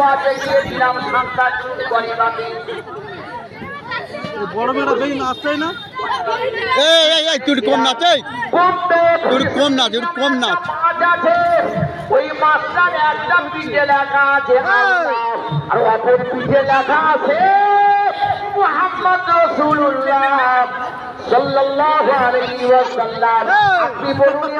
পথে গিয়েছিলাম সংখ্যা চুরি করে বাকি বড় মেয়েরা দেখি নাচতেই না। এই তুই কম নাচ, তুই কম নাচ, তুই কম নাচ। মাছ আছে ওই মাছটার একটা পিঠে লেখা আছে আল্লাহ আর অপর পিঠে লেখা আছে মুহাম্মদ রাসূলুল্লাহ সাল্লাল্লাহু আলাইহি ওয়াসাল্লাম। আপনি বলুন